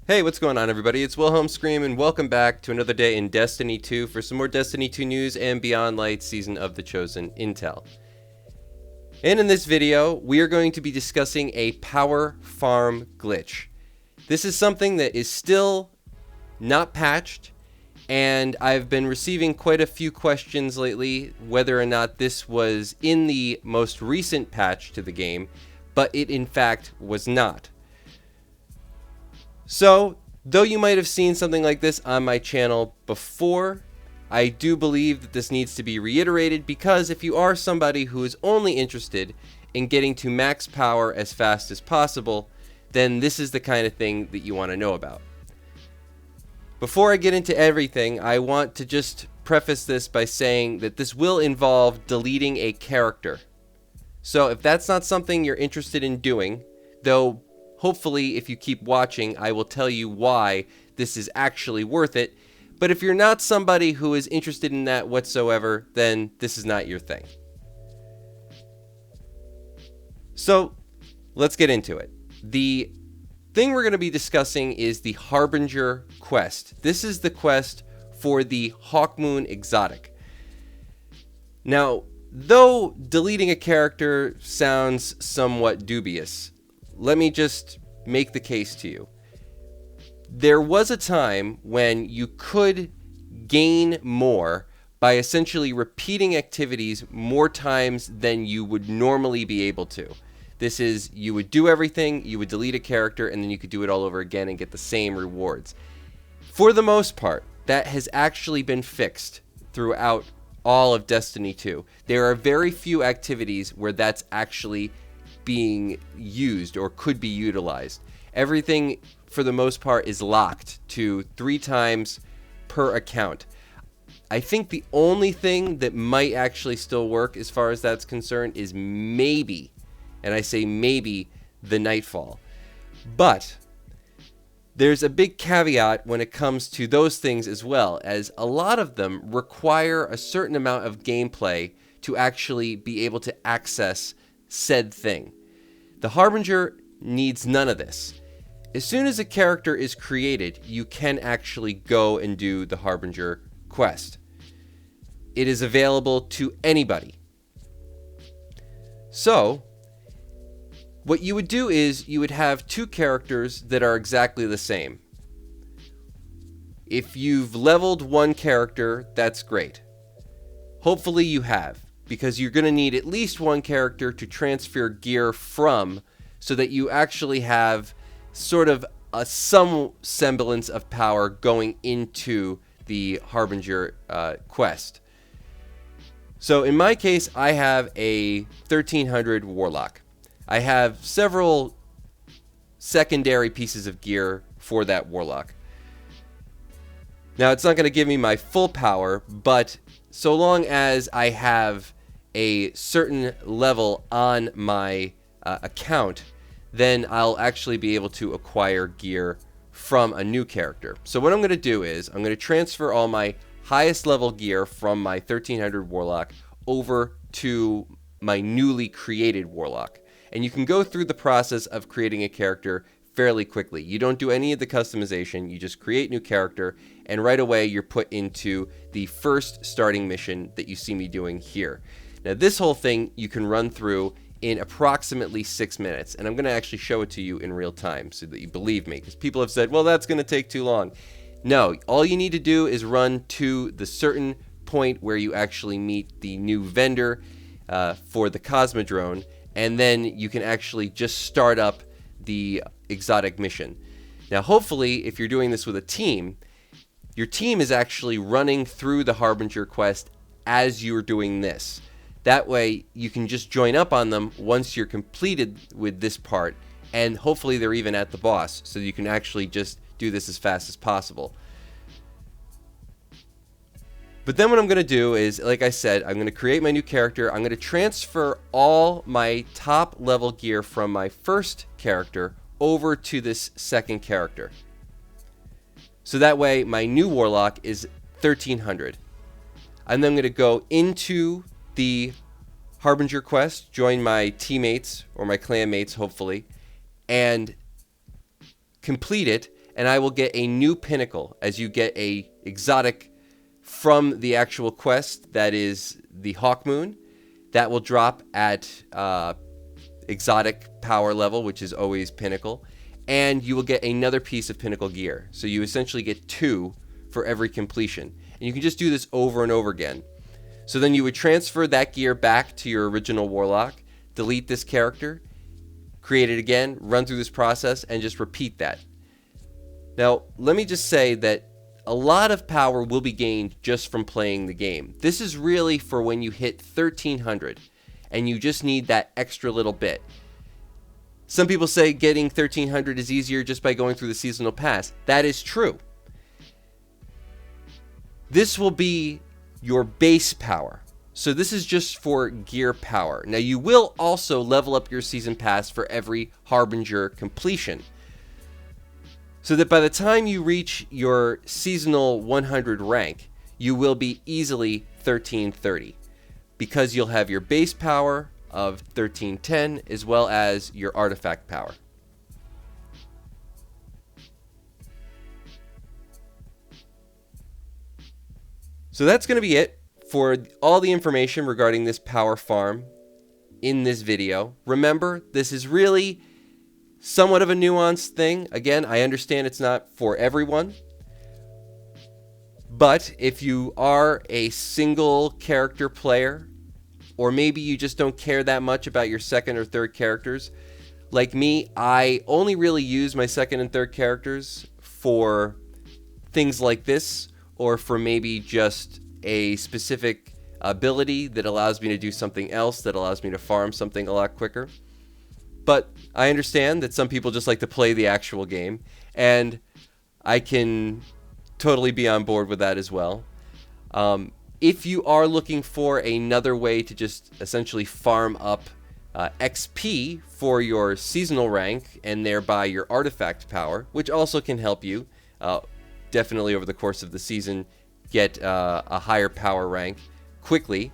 Hey, what's going on, everybody? It's Wilhelm Scream, and welcome back to another day in Destiny 2 for some more Destiny 2 news and Beyond Light Season of the Chosen intel. And in this video, we are going to be discussing a power farm glitch. This is something that is still not patched, and I've been receiving quite a few questions lately whether or not this was in the most recent patch to the game, but it in fact was not. So, though you might have seen something like this on my channel before, I do believe that this needs to be reiterated because if you are somebody who is only interested in getting to max power as fast as possible, then this is the kind of thing that you want to know about. Before I get into everything, I want to just preface this by saying that this will involve deleting a character. So if that's not something you're interested in doing, though hopefully, if you keep watching, I will tell you why this is actually worth it. But if you're not somebody who is interested in that whatsoever, then this is not your thing. So, let's get into it. The thing we're going to be discussing is the Harbinger quest. This is the quest for the Hawkmoon exotic. Now, though deleting a character sounds somewhat dubious, let me just make the case to you. There was a time when you could gain more by essentially repeating activities more times than you would normally be able to. This is, you would do everything, you would delete a character, and then you could do it all over again and get the same rewards. For the most part, that has actually been fixed throughout all of Destiny 2. There are very few activities where that's actually being used or could be utilized. Everything for the most part is locked to 3 times per account. I think the only thing that might actually still work as far as that's concerned is maybe, and I say maybe, the Nightfall. But there's a big caveat when it comes to those things as well, as a lot of them require a certain amount of gameplay to actually be able to access said thing. The Harbinger needs none of this. As soon as a character is created, you can actually go and do the Harbinger quest. It is available to anybody. So, what you would do is you would have 2 characters that are exactly the same. If you've leveled one character, that's great. Hopefully you have, because you're going to need at least one character to transfer gear from so that you actually have sort of some semblance of power going into the Harbinger quest. So in my case, I have a 1300 Warlock. I have several secondary pieces of gear for that Warlock. Now, it's not going to give me my full power, but so long as I have a certain level on my account, then I'll actually be able to acquire gear from a new character. So what I'm going to do is I'm going to transfer all my highest level gear from my 1300 Warlock over to my newly created Warlock. And you can go through the process of creating a character fairly quickly. You don't do any of the customization, you just create new character, and right away you're put into the first starting mission that you see me doing here. Now this whole thing you can run through in approximately 6 minutes, and I'm going to actually show it to you in real time so that you believe me, because people have said, well, that's going to take too long. No, all you need to do is run to the certain point where you actually meet the new vendor for the Cosmodrome, and then you can actually just start up the exotic mission. Now hopefully, if you're doing this with a team, your team is actually running through the Harbinger quest as you're doing this. That way, you can just join up on them once you're completed with this part, and hopefully they're even at the boss, so you can actually just do this as fast as possible. But then what I'm going to do is, like I said, I'm going to create my new character. I'm going to transfer all my top level gear from my first character over to this second character. So that way, my new Warlock is 1300. And then I'm going to go into the Harbinger quest, join my teammates or my clan mates, hopefully, and complete it. and I will get a new pinnacle as you get a exotic from the actual quest, that is the Hawk Moon. That will drop at exotic power level, which is always pinnacle, and you will get another piece of pinnacle gear. So you essentially get 2 for every completion, and you can just do this over and over again. So then you would transfer that gear back to your original warlock, delete this character, create it again, run through this process, and just repeat that. Now, let me just say that a lot of power will be gained just from playing the game. This is really for when you hit 1300 and you just need that extra little bit. Some people say getting 1300 is easier just by going through the seasonal pass. That is true. This will be your base power. So this is just for gear power. Now you will also level up your season pass for every Harbinger completion, so that by the time you reach your seasonal 100 rank, you will be easily 1330, because you'll have your base power of 1310 as well as your artifact power. So that's going to be it for all the information regarding this power farm in this video. Remember, this is really somewhat of a nuanced thing. Again, I understand it's not for everyone, but if you are a single character player, or maybe you just don't care that much about your second or third characters, like me, I only really use my second and third characters for things like this, or for maybe just a specific ability that allows me to do something else, that allows me to farm something a lot quicker. But I understand that some people just like to play the actual game, and I can totally be on board with that as well. If you are looking for another way to just essentially farm up XP for your seasonal rank and thereby your artifact power, which also can help you definitely over the course of the season get a higher power rank quickly,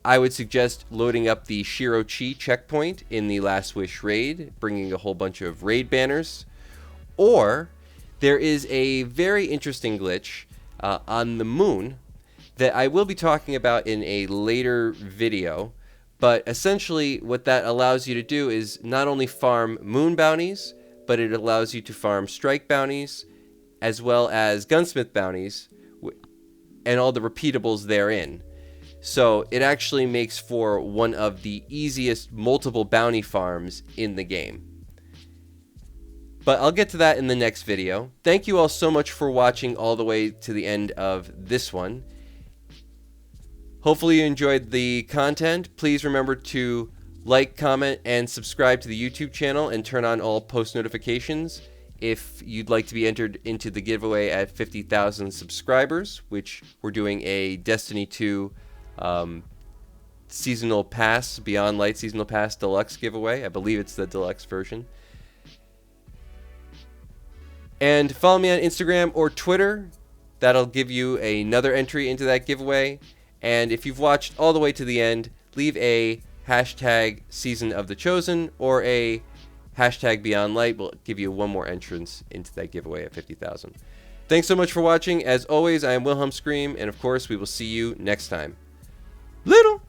I would suggest loading up the Shiro Chi checkpoint in the Last Wish raid, bringing a whole bunch of raid banners. Or there is a very interesting glitch on the moon that I will be talking about in a later video. But essentially what that allows you to do is not only farm moon bounties, but it allows you to farm strike bounties as well as gunsmith bounties and all the repeatables therein. So it actually makes for one of the easiest multiple bounty farms in the game. But I'll get to that in the next video. Thank you all so much for watching all the way to the end of this one. Hopefully you enjoyed the content. Please remember to like, comment, and subscribe to the YouTube channel and turn on all post notifications if you'd like to be entered into the giveaway at 50,000 subscribers, which we're doing a Destiny 2 seasonal pass, Beyond Light seasonal pass deluxe giveaway. I believe it's the deluxe version. And follow me on Instagram or Twitter. That'll give you another entry into that giveaway. And if you've watched all the way to the end, leave a hashtag Season of the Chosen or a hashtag Beyond Light. Will give you one more entrance into that giveaway at 50,000. Thanks so much for watching. As always, I am Wilhelm Scream, and of course, we will see you next time. Little